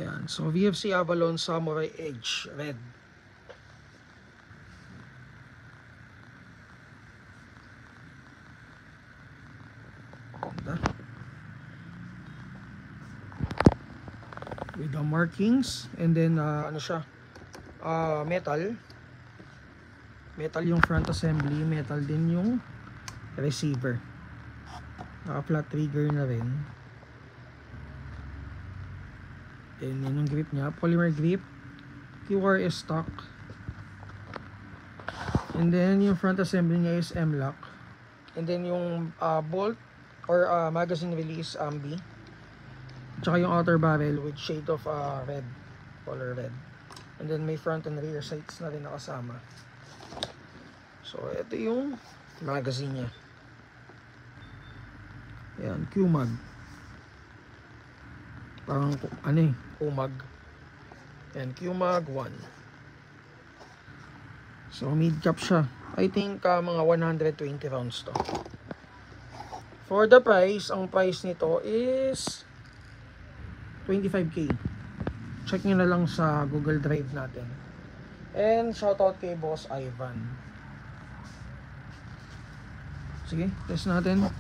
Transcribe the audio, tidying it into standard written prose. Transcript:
Ayan. So, VFC Avalon Samurai Edge Red. Ganda. With the markings. And then, ano siya? Metal. Metal yung front assembly. Metal din yung receiver. Naka-flat trigger na rin. And yun yung grip niya, polymer grip, QRS stock. And then yung front assembly niya is M-lock. And then yung bolt or magazine release ambi. Tsaka yung outer barrel with shade of red, color red. And then may front and rear sights na rin nakasama. So ito yung magazine niya. Ayan, Q-mag. Parang ano eh, Q-mag. And Q-mag 1. So mid cap siya. I think mga 120 rounds to. For the price, ang price nito is 25k. Check nyo na lang sa Google Drive natin. And shoutout kay Boss Ivan. Sige, test natin.